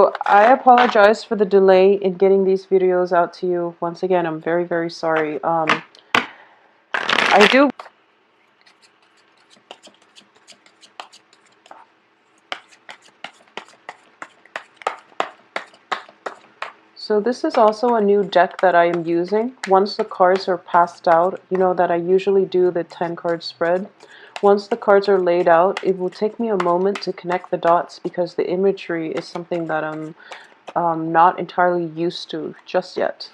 So I apologize for the delay in getting these videos out to you. Once again, I'm very, very sorry. I do. So this is also a new deck that I am using. Once the cards are passed out, you know that I usually do the 10 card spread. Once the cards are laid out, it will take me a moment to connect the dots because the imagery is something that I'm not entirely used to just yet.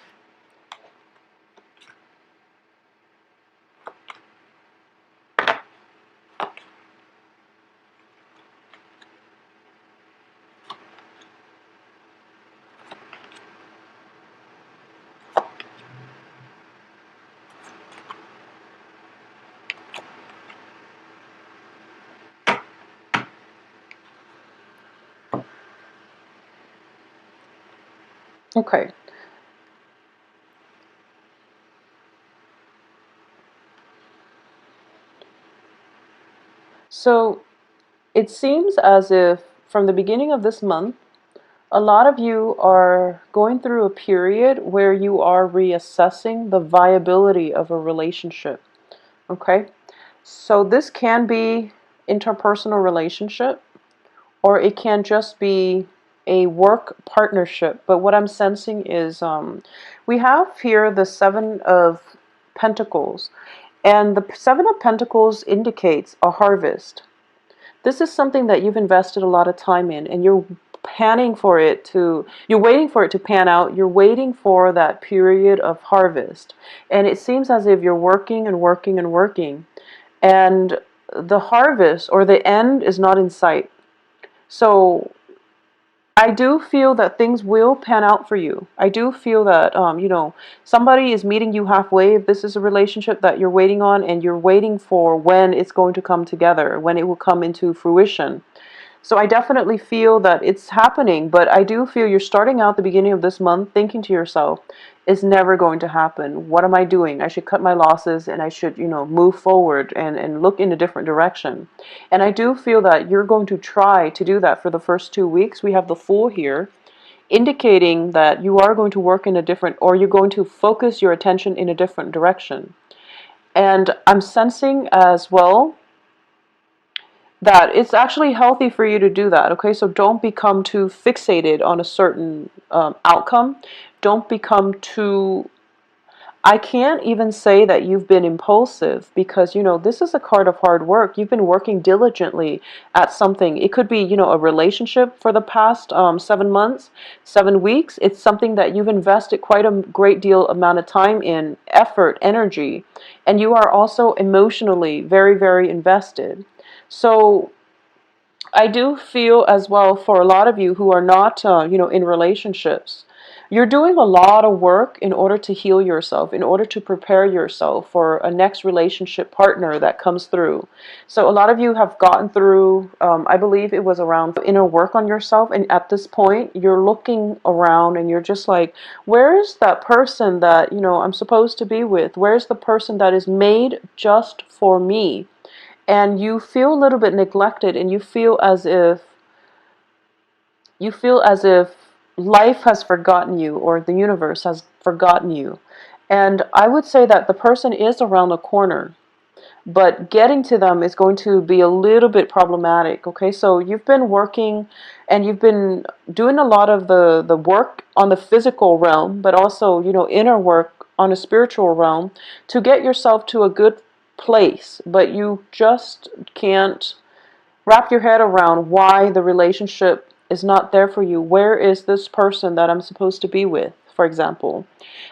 Okay. So it seems as if from the beginning of this month, a lot of you are going through a period where you are reassessing the viability of a relationship. Okay? So this can be interpersonal relationship, or it can just be a work partnership. But what I'm sensing is we have here the Seven of Pentacles, and the Seven of Pentacles indicates a harvest. This is something that you've invested a lot of time in, and you're waiting for it to pan out. You're waiting for that period of harvest. And it seems as if you're working and working and working, and the harvest or the end is not in sight. So I do feel that things will pan out for you. I do feel that, somebody is meeting you halfway. If this is a relationship that you're waiting on and you're waiting for when it's going to come together, when it will come into fruition. So I definitely feel that it's happening, but I do feel you're starting out the beginning of this month thinking to yourself, it's never going to happen. What am I doing? I should cut my losses and I should, move forward and look in a different direction. And I do feel that you're going to try to do that for the first 2 weeks. We have the Fool here, indicating that you are going to work in a different, or you're going to focus your attention in a different direction. And I'm sensing as well that it's actually healthy for you to do that. Okay, so don't become too fixated on a certain outcome. Don't become too, I can't even say that you've been impulsive, because this is a card of hard work. You've been working diligently at something. It could be a relationship for the past 7 months, 7 weeks. It's something that you've invested quite a great deal amount of time in, effort, energy, and you are also emotionally very, very invested. So I do feel as well, for a lot of you who are not, in relationships, you're doing a lot of work in order to heal yourself, in order to prepare yourself for a next relationship partner that comes through. So a lot of you have gotten through, I believe it was around inner work on yourself. And at this point, you're looking around and you're just like, where's that person that, I'm supposed to be with? Where's the person that is made just for me? And you feel a little bit neglected, and you feel as if life has forgotten you, or the universe has forgotten you. And I would say that the person is around the corner, but getting to them is going to be a little bit problematic. Okay, so you've been working and you've been doing a lot of the work on the physical realm, but also inner work on a spiritual realm to get yourself to a good place, but you just can't wrap your head around why the relationship is not there for you. Where is this person that I'm supposed to be with, for example?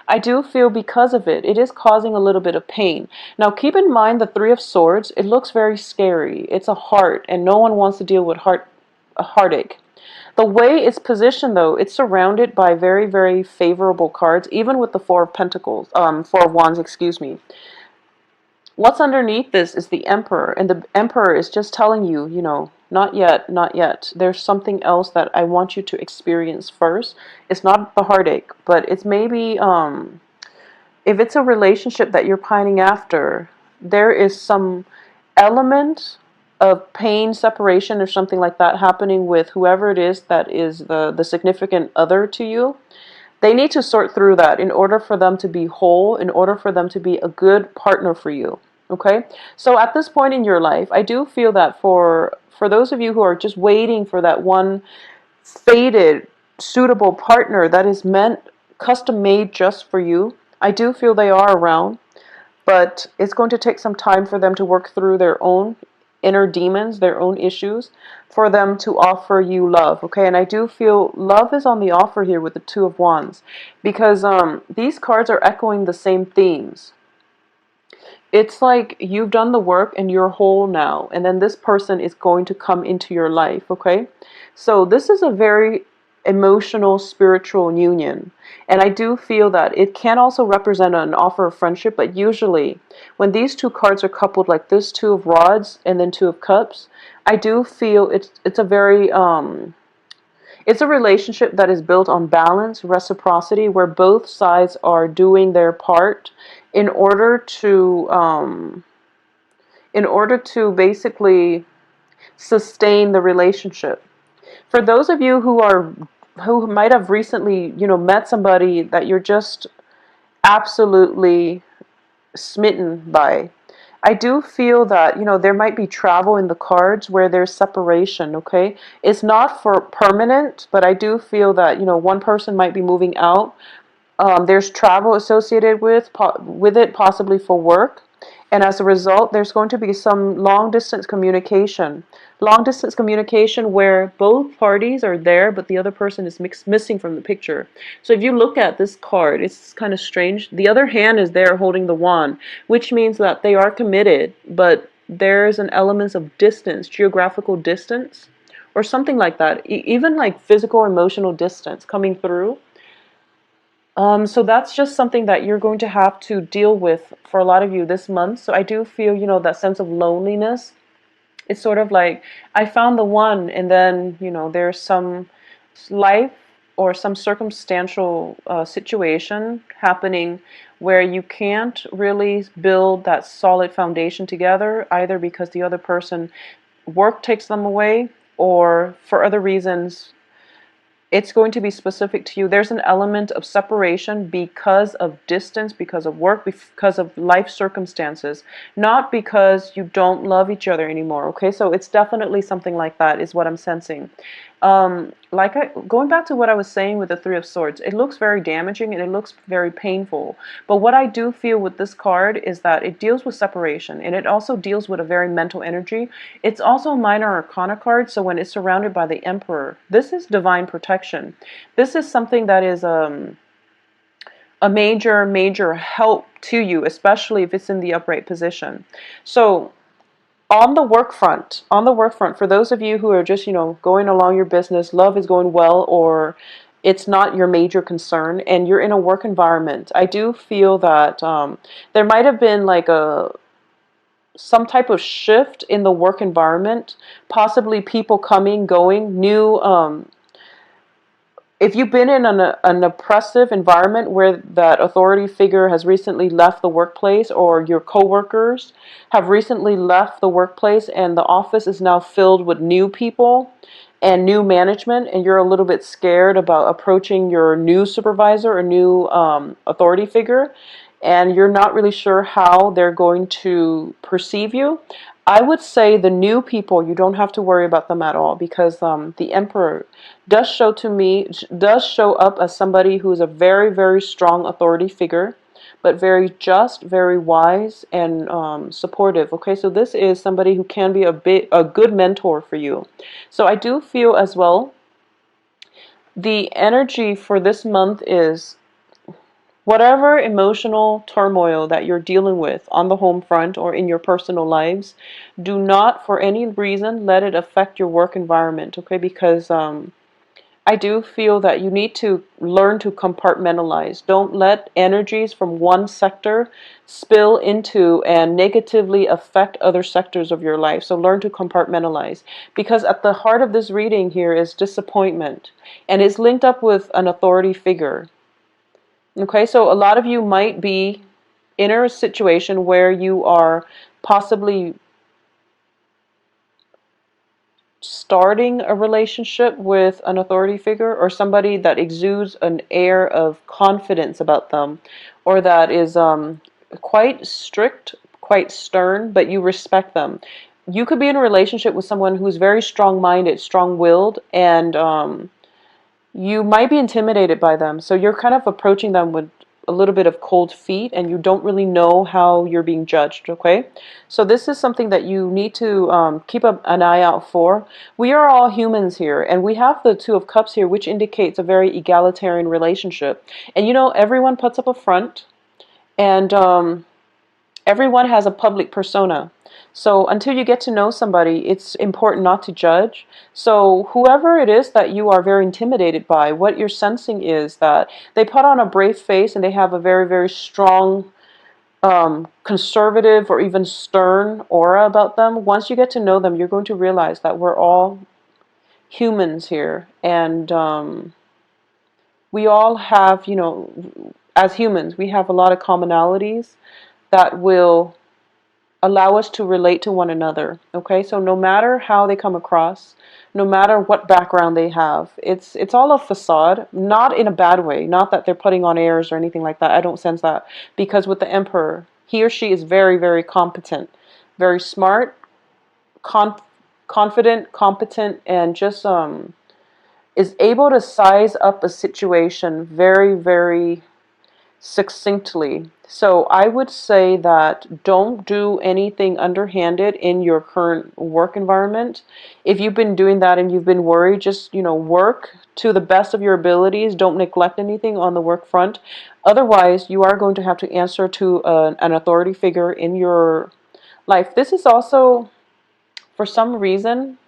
I do feel because of it, it is causing a little bit of pain. Now keep in mind the Three of Swords, it looks very scary. It's a heart, and no one wants to deal with a heartache. The way it's positioned, though, it's surrounded by very, very favorable cards, even with the Four of Pentacles, Four of Wands, excuse me. What's underneath this is the Emperor, and the Emperor is just telling you, not yet, not yet. There's something else that I want you to experience first. It's not the heartache, but it's maybe, if it's a relationship that you're pining after, there is some element of pain, separation, or something like that happening with whoever it is that is the significant other to you. They need to sort through that in order for them to be whole, in order for them to be a good partner for you. Okay? So at this point in your life, I do feel that for those of you who are just waiting for that one fated, suitable partner that is meant, custom made just for you, I do feel they are around, but it's going to take some time for them to work through their own inner demons, their own issues, for them to offer you love. Okay, and I do feel love is on the offer here with the Two of Wands, because these cards are echoing the same themes. It's like you've done the work and you're whole now, and then this person is going to come into your life. Okay, so this is a very emotional, spiritual union, and I do feel that it can also represent an offer of friendship, but usually when these two cards are coupled like this, Two of Rods and then Two of Cups, I do feel it's a very it's a relationship that is built on balance, reciprocity, where both sides are doing their part in order to basically sustain the relationship. For those of you who might have recently, met somebody that you're just absolutely smitten by, I do feel that, there might be travel in the cards where there's separation, okay? It's not for permanent, but I do feel that, one person might be moving out. There's travel associated with it, possibly for work. And as a result, there's going to be some long distance communication. Long distance communication where both parties are there, but the other person is missing from the picture. So if you look at this card, it's kind of strange. The other hand is there holding the wand, which means that they are committed, but there's an element of distance, geographical distance, or something like that. Even like physical, emotional distance coming through. So that's just something that you're going to have to deal with for a lot of you this month. So I do feel, that sense of loneliness. It's sort of like I found the one, and then, there's some life or some circumstantial situation happening where you can't really build that solid foundation together, either because the other person work takes them away or for other reasons. It's going to be specific to you. There's an element of separation because of distance, because of work, because of life circumstances, not because you don't love each other anymore. Okay, so it's definitely something like that is what I'm sensing. Going back to what I was saying with the Three of Swords, it looks very damaging and it looks very painful. But what I do feel with this card is that it deals with separation, and it also deals with a very mental energy. It's also a minor arcana card, so when it's surrounded by the Emperor, this is divine protection. This is something that is a major help to you, especially if it's in the upright position. So on the work front, for those of you who are just, going along your business, love is going well, or it's not your major concern, and you're in a work environment, I do feel that there might have been like some type of shift in the work environment, possibly people coming, going, new if you've been in an oppressive environment where that authority figure has recently left the workplace, or your coworkers have recently left the workplace and the office is now filled with new people and new management, and you're a little bit scared about approaching your new supervisor or new authority figure, and you're not really sure how they're going to perceive you, I would say the new people, you don't have to worry about them at all, because the Emperor does show up as somebody who is a very strong authority figure, but very just, very wise, and supportive. Okay, so this is somebody who can be a good mentor for you. So I do feel as well, the energy for this month is whatever emotional turmoil that you're dealing with on the home front or in your personal lives, do not for any reason let it affect your work environment, okay? Because I do feel that you need to learn to compartmentalize. Don't let energies from one sector spill into and negatively affect other sectors of your life. So learn to compartmentalize. Because at the heart of this reading here is disappointment. And it's linked up with an authority figure. Okay, so a lot of you might be in a situation where you are possibly starting a relationship with an authority figure or somebody that exudes an air of confidence about them, or that is quite strict, quite stern, but you respect them. You could be in a relationship with someone who's very strong-minded, strong-willed, and you might be intimidated by them. So you're kind of approaching them with a little bit of cold feet, and you don't really know how you're being judged, okay? So this is something that you need to keep an eye out for. We are all humans here, and we have the Two of Cups here, which indicates a very egalitarian relationship. And you know, everyone puts up a front, and everyone has a public persona. So until you get to know somebody, it's important not to judge. So whoever it is that you are very intimidated by, what you're sensing is that they put on a brave face and they have a very, very strong, conservative or even stern aura about them. Once you get to know them, you're going to realize that we're all humans here. And we all have, you know, as humans, we have a lot of commonalities that will allow us to relate to one another. Okay, so no matter how they come across, no matter what background they have, it's all a facade, not in a bad way, not that they're putting on airs or anything like that. I don't sense that, because with the Emperor, he or she is very, very competent, very smart, confident, competent, and just is able to size up a situation very, very succinctly. So I would say that don't do anything underhanded in your current work environment. If you've been doing that and you've been worried, just, you know, work to the best of your abilities. Don't neglect anything on the work front. Otherwise, you are going to have to answer to an authority figure in your life. This is also, for some reason,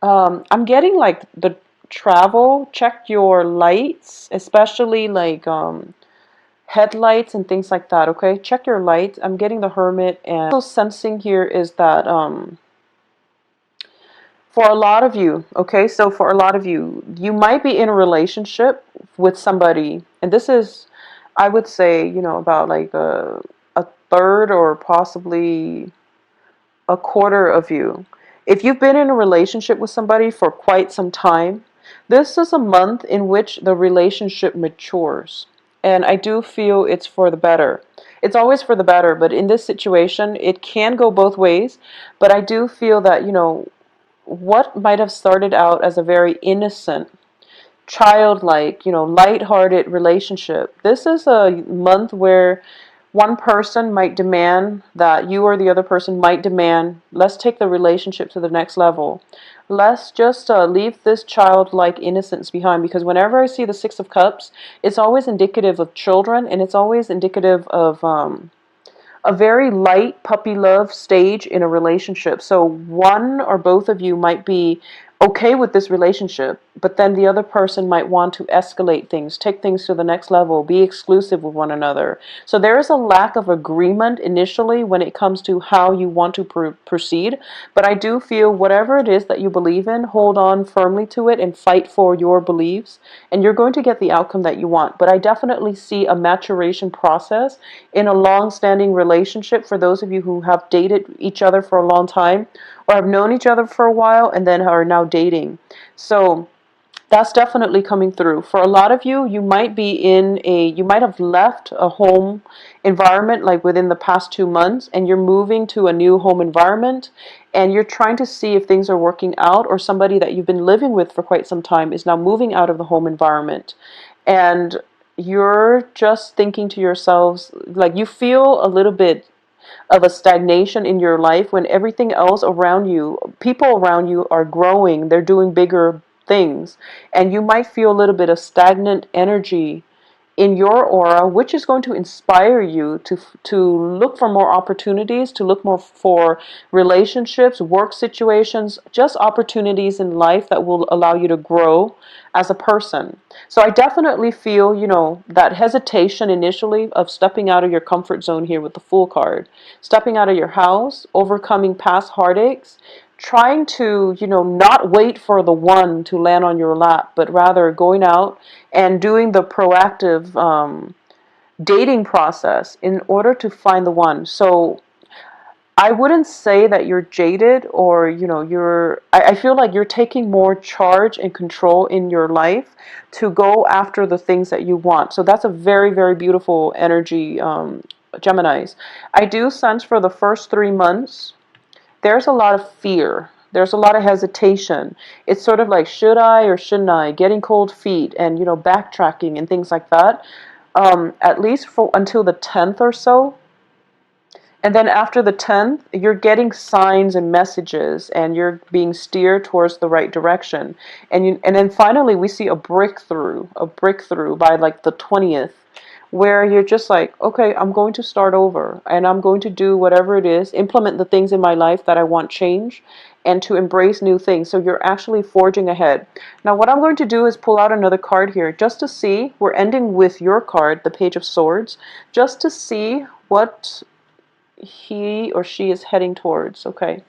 I'm getting like the travel. Check your lights, especially like headlights and things like that. Okay, check your lights. I'm getting the Hermit, and also sensing here is that for a lot of you, okay, so for a lot of you, you might be in a relationship with somebody, and this is, I would say, you know, about like a third or possibly a quarter of you. If you've been in a relationship with somebody for quite some time, this is a month in which the relationship matures. And I do feel it's for the better. It's always for the better, but in this situation, it can go both ways. But I do feel that, you know, what might have started out as a very innocent, childlike, you know, lighthearted relationship. This is a month where one person might demand that you, or the other person might demand, let's take the relationship to the next level. Let's just leave this childlike innocence behind, because whenever I see the Six of Cups, it's always indicative of children, and it's always indicative of a very light puppy love stage in a relationship. So one or both of you might be okay with this relationship, but then the other person might want to escalate things, take things to the next level, be exclusive with one another. So there is a lack of agreement initially when it comes to how you want to proceed. But I do feel whatever it is that you believe in, hold on firmly to it and fight for your beliefs, and you're going to get the outcome that you want. But I definitely see a maturation process in a long-standing relationship for those of you who have dated each other for a long time, or have known each other for a while and then are now dating. So that's definitely coming through. For a lot of you, you might have left a home environment like within the past 2 months, and you're moving to a new home environment, and you're trying to see if things are working out, or somebody that you've been living with for quite some time is now moving out of the home environment. And you're just thinking to yourselves, like, you feel a little bit of a stagnation in your life when everything else around you, people around you are growing, they're doing bigger things, and you might feel a little bit of stagnant energy in your aura, which is going to inspire you to look for more opportunities, to look more for relationships, work situations, just opportunities in life that will allow you to grow as a person. So I definitely feel, you know, that hesitation initially of stepping out of your comfort zone here with the Fool card, stepping out of your house, overcoming past heartaches, trying to, you know, not wait for the one to land on your lap, but rather going out and doing the proactive dating process in order to find the one. So I wouldn't say that you're jaded or, I feel like you're taking more charge and control in your life to go after the things that you want. So that's a very, very beautiful energy, Geminis. I do sense for the first 3 months, there's a lot of fear. There's a lot of hesitation. It's sort of like, should I or shouldn't I? Getting cold feet and, backtracking and things like that. At least for until the 10th or so. And then after the 10th, you're getting signs and messages and you're being steered towards the right direction. And then finally we see a breakthrough by like the 20th, where you're just like, okay, I'm going to start over and I'm going to do whatever it is, implement the things in my life that I want change and to embrace new things. So you're actually forging ahead. Now what I'm going to do is pull out another card here just to see, we're ending with your card, the Page of Swords, just to see what he or she is heading towards. Okay,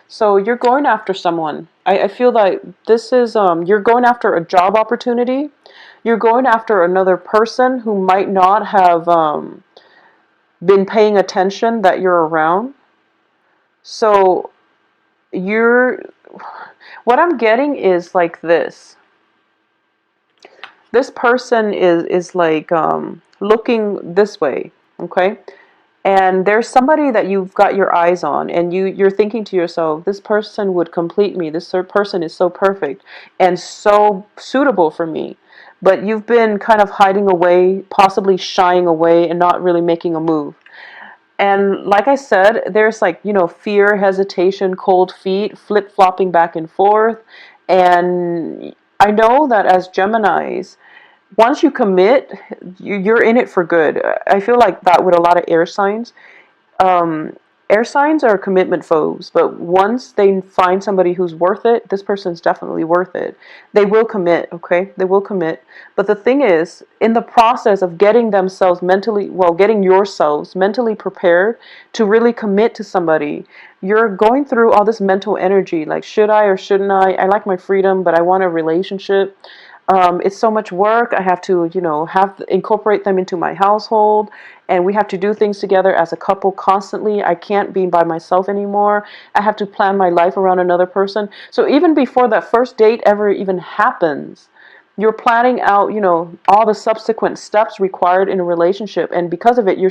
so you're going after someone. I feel like this is you're going after a job opportunity. You're going after another person who might not have been paying attention that you're around. So you're what I'm getting is like this person is like looking this way. Okay, and there's somebody that you've got your eyes on, and you're thinking to yourself, this person would complete me. This person is so perfect and so suitable for me. But you've been kind of hiding away, possibly shying away and not really making a move. And like I said, there's like, fear, hesitation, cold feet, flip-flopping back and forth. And I know that as Geminis, once you commit, you're in it for good. I feel like that with a lot of air signs. Um, Air signs are commitment foes, but once they find somebody who's worth it, this person's definitely worth it. They will commit, okay? They will commit. But the thing is, in the process of getting themselves mentally, well, getting yourselves mentally prepared to really commit to somebody, you're going through all this mental energy, like, should I or shouldn't I? I like my freedom, but I want a relationship. It's so much work. I have to, incorporate them into my household, and we have to do things together as a couple constantly. I can't be by myself anymore. I have to plan my life around another person. So even before that first date ever even happens, you're planning out, all the subsequent steps required in a relationship, and because of it, you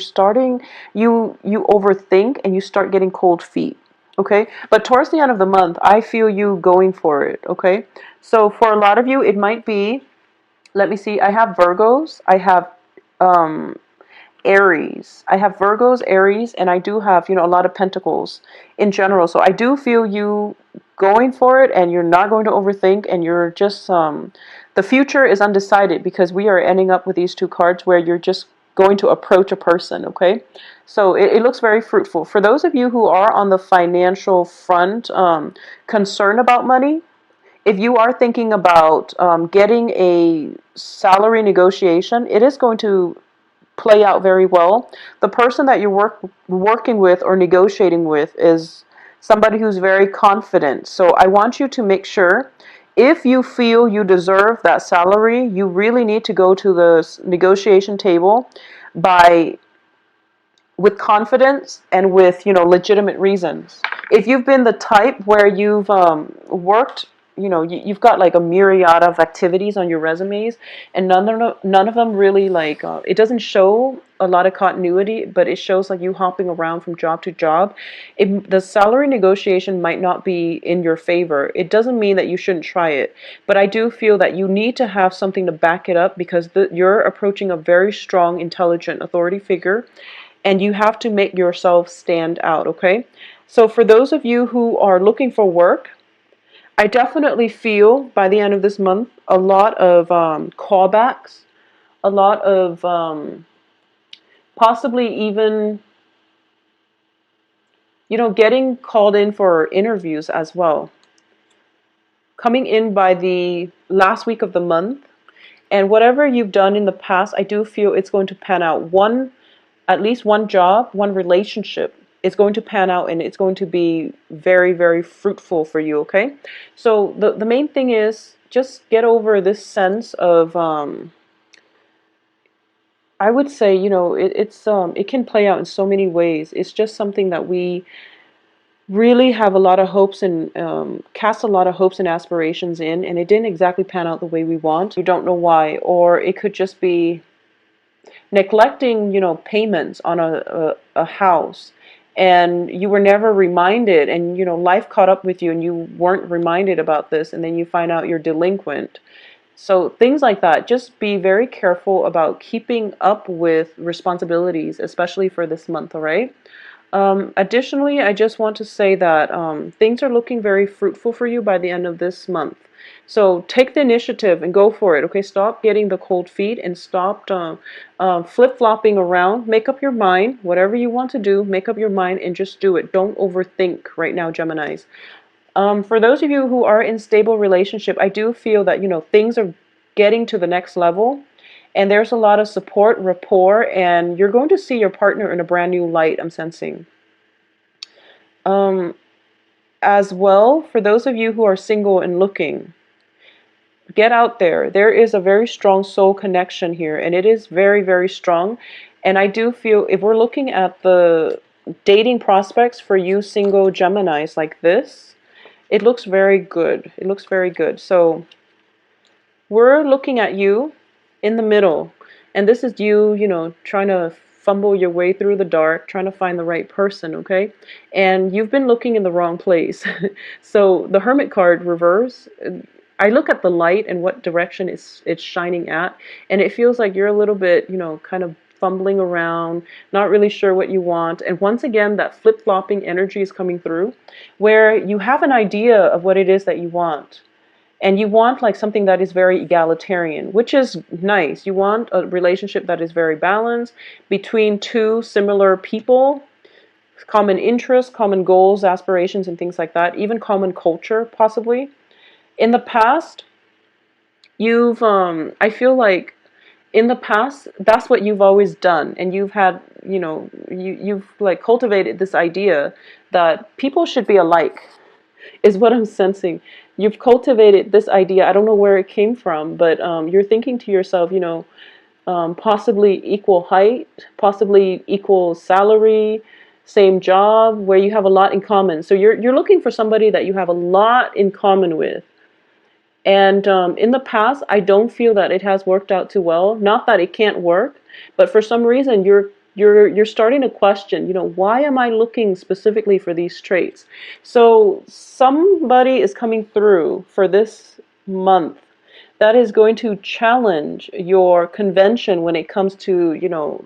overthink and you start getting cold feet. Okay, but towards the end of the month, I feel you going for it. Okay, so for a lot of you, it might be, let me see, I have Virgos, I have Aries. I have Virgos, Aries, and I do have, a lot of Pentacles in general. So I do feel you going for it, and you're not going to overthink, and you're just, the future is undecided because we are ending up with these two cards where you're just going to approach a person, okay? So it looks very fruitful. For those of you who are on the financial front, concerned about money, if you are thinking about getting a salary negotiation, it is going to play out very well. The person that you're working with or negotiating with is somebody who's very confident. So I want you to make sure, if you feel you deserve that salary, you really need to go to the negotiation table by with confidence and with, legitimate reasons. If you've been the type where you've worked, you've got like a myriad of activities on your resumes, and none of them really like, it doesn't show a lot of continuity, but it shows like you hopping around from job to job. The salary negotiation might not be in your favor. It doesn't mean that you shouldn't try it, but I do feel that you need to have something to back it up, because you're approaching a very strong, intelligent authority figure, and you have to make yourself stand out, okay? So for those of you who are looking for work, I definitely feel by the end of this month a lot of callbacks, a lot of possibly even, getting called in for interviews as well. Coming in by the last week of the month, and whatever you've done in the past, I do feel it's going to pan out. At least one job, one relationship is going to pan out, and it's going to be very, very fruitful for you, okay? So the main thing is just get over this sense of I would say, it can play out in so many ways. It's just something that we really have a lot of hopes and cast a lot of hopes and aspirations in, and it didn't exactly pan out the way we want. You don't know why, or it could just be neglecting, payments on a house, and you were never reminded, and life caught up with you, and you weren't reminded about this, and then you find out you're delinquent. So things like that. Just be very careful about keeping up with responsibilities, especially for this month. All right. Additionally, I just want to say that things are looking very fruitful for you by the end of this month. So take the initiative and go for it. Okay, stop getting the cold feet and stop flip-flopping around. Make up your mind. Whatever you want to do, make up your mind and just do it. Don't overthink right now, Geminis. For those of you who are in stable relationship, I do feel that things are getting to the next level. And there's a lot of support, rapport, and you're going to see your partner in a brand new light, I'm sensing. Um, as well, for those of you who are single and looking, get out there. There is a very strong soul connection here, and it is very, very strong. And I do feel if we're looking at the dating prospects for you single Geminis like this, it looks very good. It looks very good. So we're looking at you in the middle. And this is you, trying to fumble your way through the dark, trying to find the right person, okay? And you've been looking in the wrong place. So the Hermit card reverse, I look at the light and what direction it's shining at, and it feels like you're a little bit, kind of fumbling around, not really sure what you want. And once again, that flip-flopping energy is coming through, where you have an idea of what it is that you want. And you want like something that is very egalitarian, which is nice. You want a relationship that is very balanced between two similar people, common interests, common goals, aspirations, and things like that, even common culture, possibly. In the past, I feel like in the past, that's what you've always done. And you've had, you've like cultivated this idea that people should be alike, is what I'm sensing. You've cultivated this idea. I don't know where it came from, but you're thinking to yourself, possibly equal height, possibly equal salary, same job, where you have a lot in common. So you're looking for somebody that you have a lot in common with. And in the past, I don't feel that it has worked out too well. Not that it can't work, but for some reason you're starting to question, why am I looking specifically for these traits? So somebody is coming through for this month that is going to challenge your convention when it comes to,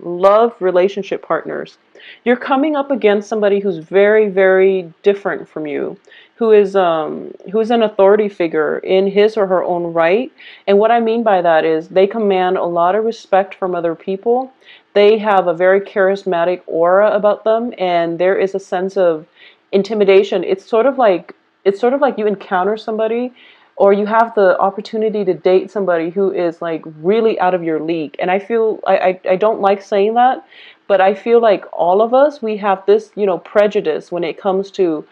love relationship partners. You're coming up against somebody who's very, very different from you, who's an authority figure in his or her own right. And what I mean by that is they command a lot of respect from other people. They have a very charismatic aura about them, and there is a sense of intimidation. It's sort of like you encounter somebody, or you have the opportunity to date somebody who is like really out of your league. And I feel I don't like saying that, but I feel like all of us, we have this, prejudice when it comes to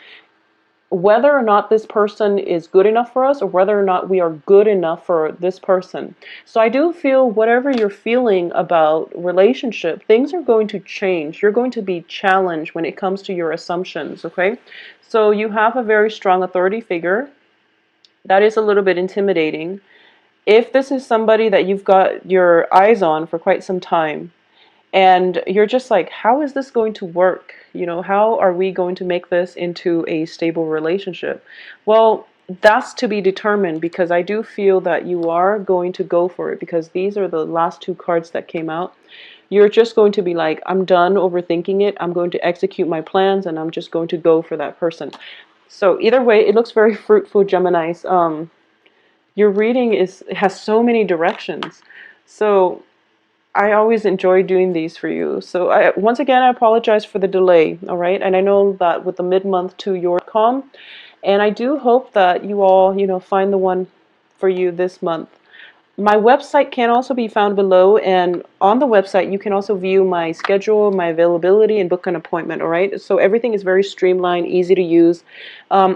whether or not this person is good enough for us, or whether or not we are good enough for this person. So I do feel whatever you're feeling about relationship, things are going to change. You're going to be challenged when it comes to your assumptions, okay? So you have a very strong authority figure. That is a little bit intimidating. If this is somebody that you've got your eyes on for quite some time, and you're just like, how is this going to work? How are we going to make this into a stable relationship? Well, that's to be determined, because I do feel that you are going to go for it, because these are the last two cards that came out. You're just going to be like, I'm done overthinking it. I'm going to execute my plans, and I'm just going to go for that person. So either way, it looks very fruitful, Geminis. Your reading has so many directions. So I always enjoy doing these for you. So once again, I apologize for the delay, all right? And I know that with the mid-month to your com, and I do hope that you all, find the one for you this month. My website can also be found below, and on the website you can also view my schedule, my availability, and book an appointment, all right? So everything is very streamlined, easy to use.